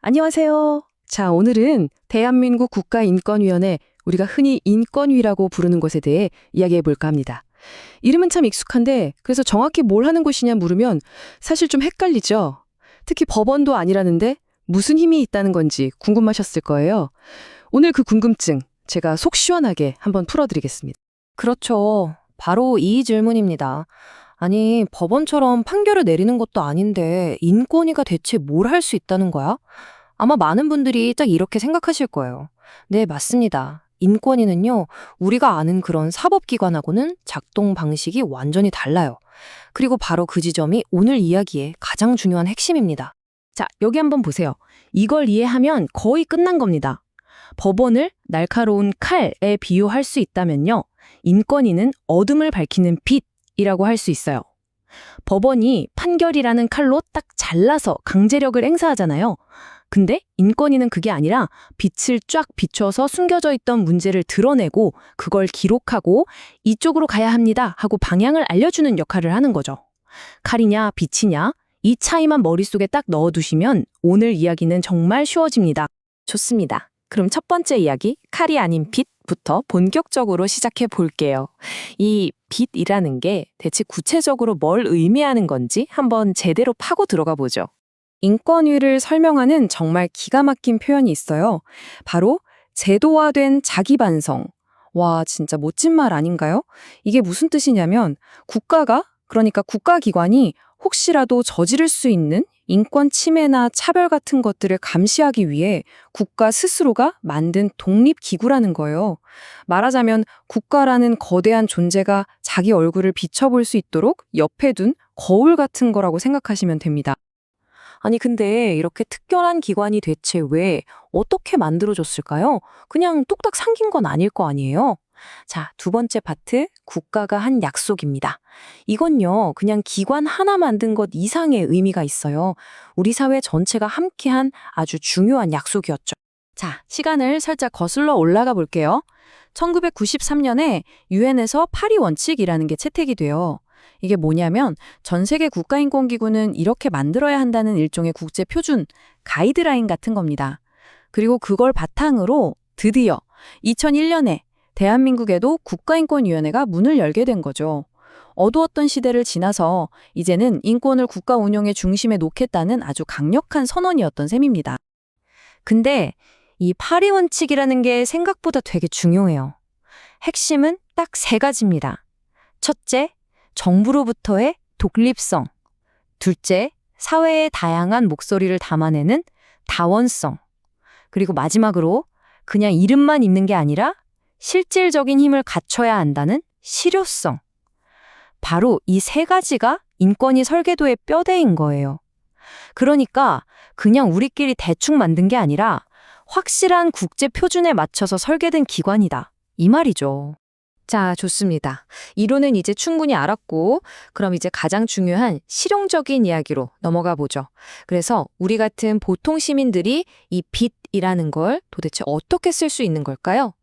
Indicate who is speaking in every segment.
Speaker 1: 안녕하세요. 자, 오늘은 대한민국 국가인권위원회, 우리가 흔히 인권위라고 부르는 것에 대해 이야기해 볼까 합니다. 이름은 참 익숙한데 그래서 정확히 뭘 하는 곳이냐 물으면 사실 좀 헷갈리죠. 특히 법원도 아니라는데 무슨 힘이 있다는 건지 궁금하셨을 거예요. 오늘 그 궁금증 제가 속 시원하게 한번 풀어드리겠습니다.
Speaker 2: 그렇죠. 바로 이 질문입니다. 아니, 법원처럼 판결을 내리는 것도 아닌데 인권위가 대체 뭘 할 수 있다는 거야? 아마 많은 분들이 딱 이렇게 생각하실 거예요. 네, 맞습니다. 인권위는요, 우리가 아는 그런 사법기관하고는 작동 방식이 완전히 달라요. 그리고 바로 그 지점이 오늘 이야기의 가장 중요한 핵심입니다.
Speaker 1: 자, 여기 한번 보세요. 이걸 이해하면 거의 끝난 겁니다. 법원을 날카로운 칼에 비유할 수 있다면요. 인권위는 어둠을 밝히는 빛이라고 할 수 있어요. 법원이 판결이라는 칼로 딱 잘라서 강제력을 행사하잖아요. 근데 인권위는 그게 아니라 빛을 쫙 비춰서 숨겨져 있던 문제를 드러내고 그걸 기록하고 이쪽으로 가야 합니다 하고 방향을 알려주는 역할을 하는 거죠. 칼이냐 빛이냐 이 차이만 머릿속에 딱 넣어두시면 오늘 이야기는 정말 쉬워집니다.
Speaker 2: 좋습니다. 그럼 첫 번째 이야기, 칼이 아닌 빛부터 본격적으로 시작해 볼게요. 이 빛이라는 게 대체 구체적으로 뭘 의미하는 건지 한번 제대로 파고 들어가 보죠.
Speaker 1: 인권위를 설명하는 정말 기가 막힌 표현이 있어요. 바로 제도화된 자기반성. 와, 진짜 멋진 말 아닌가요? 이게 무슨 뜻이냐면 국가가, 그러니까 국가기관이 혹시라도 저지를 수 있는 인권 침해나 차별 같은 것들을 감시하기 위해 국가 스스로가 만든 독립기구라는 거예요. 말하자면 국가라는 거대한 존재가 자기 얼굴을 비춰볼 수 있도록 옆에 둔 거울 같은 거라고 생각하시면 됩니다.
Speaker 2: 아니, 근데 이렇게 특별한 기관이 대체 왜 어떻게 만들어졌을까요? 그냥 뚝딱 생긴 건 아닐 거 아니에요? 자, 두 번째 파트, 국가가 한 약속입니다. 이건요, 그냥 기관 하나 만든 것 이상의 의미가 있어요. 우리 사회 전체가 함께한 아주 중요한 약속이었죠.
Speaker 1: 자, 시간을 살짝 거슬러 올라가 볼게요. 1993년에 유엔에서 파리 원칙이라는 게 채택이 돼요. 이게 뭐냐면 전 세계 국가인권기구는 이렇게 만들어야 한다는 일종의 국제 표준, 가이드라인 같은 겁니다. 그리고 그걸 바탕으로 드디어 2001년에 대한민국에도 국가인권위원회가 문을 열게 된 거죠. 어두웠던 시대를 지나서 이제는 인권을 국가 운영의 중심에 놓겠다는 아주 강력한 선언이었던 셈입니다.
Speaker 2: 근데 이 파리 원칙이라는 게 생각보다 되게 중요해요. 핵심은 딱 세 가지입니다. 첫째, 정부로부터의 독립성. 둘째, 사회의 다양한 목소리를 담아내는 다원성. 그리고 마지막으로 그냥 이름만 있는 게 아니라 실질적인 힘을 갖춰야 한다는 실효성. 바로 이 세 가지가 인권위 설계도의 뼈대인 거예요. 그러니까 그냥 우리끼리 대충 만든 게 아니라 확실한 국제 표준에 맞춰서 설계된 기관이다. 이 말이죠.
Speaker 1: 자, 좋습니다. 이론은 이제 충분히 알았고, 그럼 이제 가장 중요한 실용적인 이야기로 넘어가 보죠. 그래서 우리 같은 보통 시민들이 이 빛이라는 걸 도대체 어떻게 쓸 수 있는 걸까요?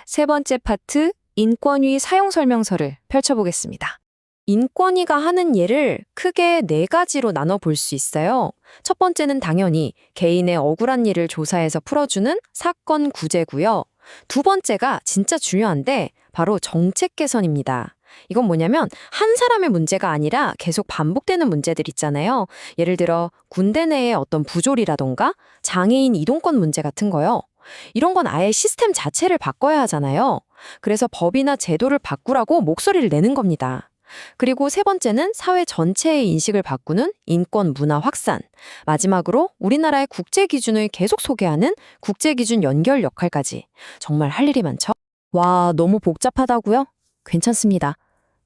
Speaker 1: 세 번째 파트, 인권위 사용 설명서를 펼쳐보겠습니다. 인권위가 하는 예를 크게 네 가지로 나눠 볼 수 있어요. 첫 번째는 당연히 개인의 억울한 일을 조사해서 풀어주는 사건 구제고요. 두 번째가 진짜 중요한데 바로 정책 개선입니다. 이건 뭐냐면 한 사람의 문제가 아니라 계속 반복되는 문제들 있잖아요. 예를 들어 군대 내의 어떤 부조리라던가 장애인 이동권 문제 같은 거요. 이런 건 아예 시스템 자체를 바꿔야 하잖아요. 그래서 법이나 제도를 바꾸라고 목소리를 내는 겁니다. 그리고 세 번째는 사회 전체의 인식을 바꾸는 인권 문화 확산. 마지막으로 우리나라의 국제 기준을 계속 소개하는 국제 기준 연결 역할까지. 정말 할 일이 많죠? 와, 너무 복잡하다고요? 괜찮습니다.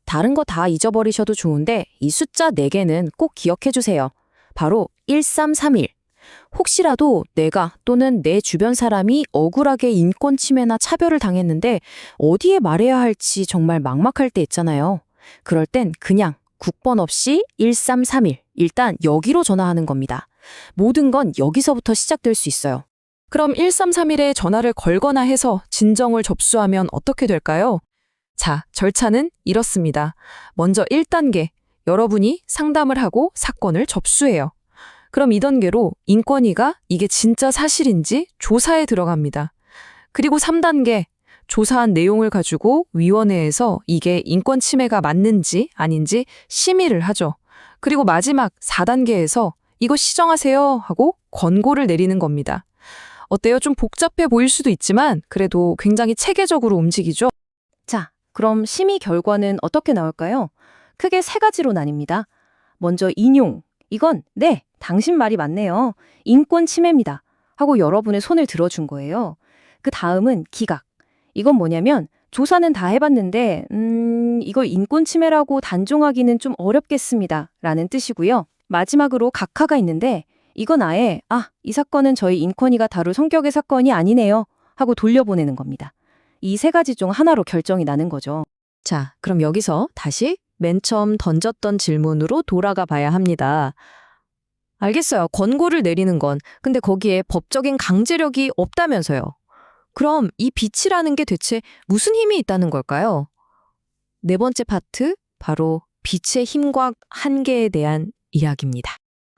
Speaker 1: 다른 거 다 잊어버리셔도 좋은데 이 숫자 4개는 꼭 기억해 주세요. 바로 1331. 혹시라도 내가 또는 내 주변 사람이 억울하게 인권 침해나 차별을 당했는데 어디에 말해야 할지 정말 막막할 때 있잖아요. 그럴 땐 그냥 국번 없이 1331, 일단 여기로 전화하는 겁니다. 모든 건 여기서부터 시작될 수 있어요.
Speaker 3: 그럼 1331에 전화를 걸거나 해서 진정을 접수하면 어떻게 될까요? 자, 절차는 이렇습니다. 먼저 1단계, 여러분이 상담을 하고 사건을 접수해요. 그럼 2단계로 인권위가 이게 진짜 사실인지 조사에 들어갑니다. 그리고 3단계, 조사한 내용을 가지고 위원회에서 이게 인권 침해가 맞는지 아닌지 심의를 하죠. 그리고 마지막 4단계에서 이거 시정하세요 하고 권고를 내리는 겁니다. 어때요? 좀 복잡해 보일 수도 있지만 그래도 굉장히 체계적으로 움직이죠.
Speaker 2: 자, 그럼 심의 결과는 어떻게 나올까요? 크게 세 가지로 나뉩니다. 먼저 인용. 이건 네, 당신 말이 맞네요. 인권 침해입니다. 하고 여러분의 손을 들어준 거예요. 그 다음은 기각. 이건 뭐냐면 조사는 다 해봤는데 이걸 인권 침해라고 단정하기는 좀 어렵겠습니다. 라는 뜻이고요. 마지막으로 각하가 있는데 이건 아예 이 사건은 저희 인권위가 다룰 성격의 사건이 아니네요. 하고 돌려보내는 겁니다. 이 세 가지 중 하나로 결정이 나는 거죠.
Speaker 1: 자, 그럼 여기서 다시 맨 처음 던졌던 질문으로 돌아가 봐야 합니다. 알겠어요. 권고를 내리는 건. 근데 거기에 법적인 강제력이 없다면서요. 그럼 이 빛이라는 게 대체 무슨 힘이 있다는 걸까요? 네 번째 파트, 바로 빛의 힘과 한계에 대한 이야기입니다.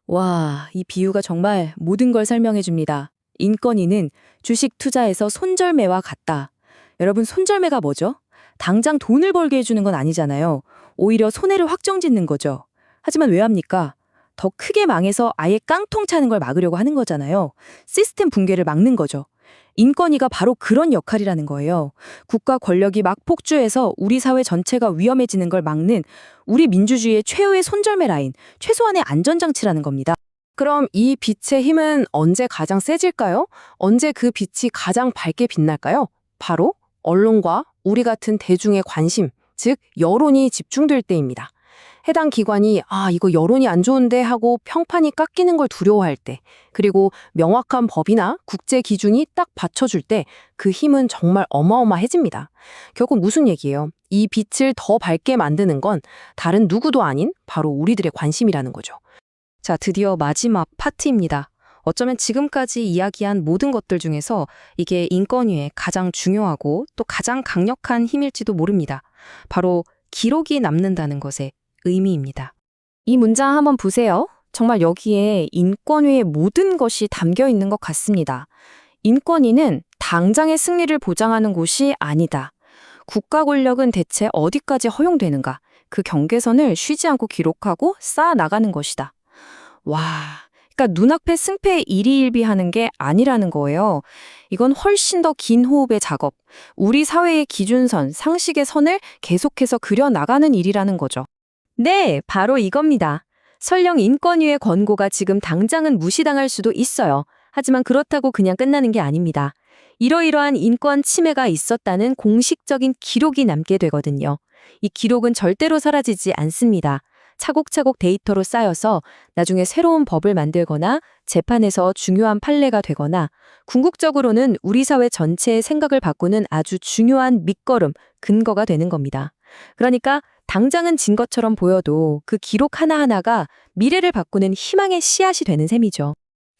Speaker 2: 와, 이 비유가 정말 모든 걸 설명해 줍니다. 인권위는 주식 투자에서 손절매와 같다. 여러분, 손절매가 뭐죠? 당장 돈을 벌게 해주는 건 아니잖아요. 오히려 손해를 확정짓는 거죠. 하지만 왜 합니까? 더 크게 망해서 아예 깡통 차는 걸 막으려고 하는 거잖아요. 시스템 붕괴를 막는 거죠. 인권위가 바로 그런 역할이라는 거예요. 국가 권력이 막 폭주해서 우리 사회 전체가 위험해지는 걸 막는 우리 민주주의의 최후의 손절매 라인, 최소한의 안전장치라는 겁니다.
Speaker 3: 그럼 이 빛의 힘은 언제 가장 세질까요? 언제 그 빛이 가장 밝게 빛날까요? 바로 언론과 우리 같은 대중의 관심, 즉 여론이 집중될 때입니다. 해당 기관이 이거 여론이 안 좋은데 하고 평판이 깎이는 걸 두려워할 때, 그리고 명확한 법이나 국제 기준이 딱 받쳐줄 때 그 힘은 정말 어마어마해집니다. 결국 무슨 얘기예요? 이 빛을 더 밝게 만드는 건 다른 누구도 아닌 바로 우리들의 관심이라는 거죠.
Speaker 1: 자, 드디어 마지막 파트입니다. 어쩌면 지금까지 이야기한 모든 것들 중에서 이게 인권위의 가장 중요하고 또 가장 강력한 힘일지도 모릅니다. 바로 기록이 남는다는 것의 의미입니다. 이 문장 한번 보세요. 정말 여기에 인권위의 모든 것이 담겨 있는 것 같습니다. 인권위는 당장의 승리를 보장하는 곳이 아니다. 국가 권력은 대체 어디까지 허용되는가? 그 경계선을 쉬지 않고 기록하고 쌓아 나가는 것이다. 와, 그러니까 눈앞에 승패에 일희일비하는 게 아니라는 거예요. 이건 훨씬 더 긴 호흡의 작업, 우리 사회의 기준선, 상식의 선을 계속해서 그려나가는 일이라는 거죠. 네, 바로 이겁니다. 설령 인권위의 권고가 지금 당장은 무시당할 수도 있어요. 하지만 그렇다고 그냥 끝나는 게 아닙니다. 이러이러한 인권 침해가 있었다는 공식적인 기록이 남게 되거든요. 이 기록은 절대로 사라지지 않습니다. 차곡차곡 데이터로 쌓여서 나중에 새로운 법을 만들거나 재판에서 중요한 판례가 되거나 궁극적으로는 우리 사회 전체의 생각을 바꾸는 아주 중요한 밑거름, 근거가 되는 겁니다. 그러니까 당장은 진 것처럼 보여도 그 기록 하나하나가 미래를 바꾸는 희망의 씨앗이 되는 셈이죠.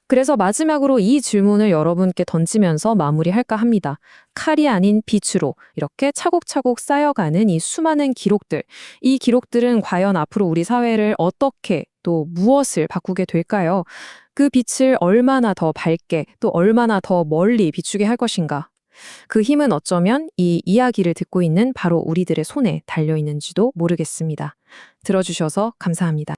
Speaker 1: 그래서 마지막으로 이 질문을 여러분께 던지면서 마무리할까 합니다. 칼이 아닌 빛으로 이렇게 차곡차곡 쌓여가는 이 수많은 기록들. 이 기록들은 과연 앞으로 우리 사회를 어떻게 또 무엇을 바꾸게 될까요? 그 빛을 얼마나 더 밝게 또 얼마나 더 멀리 비추게 할 것인가? 그 힘은 어쩌면 이 이야기를 듣고 있는 바로 우리들의 손에 달려 있는지도 모르겠습니다. 들어주셔서 감사합니다.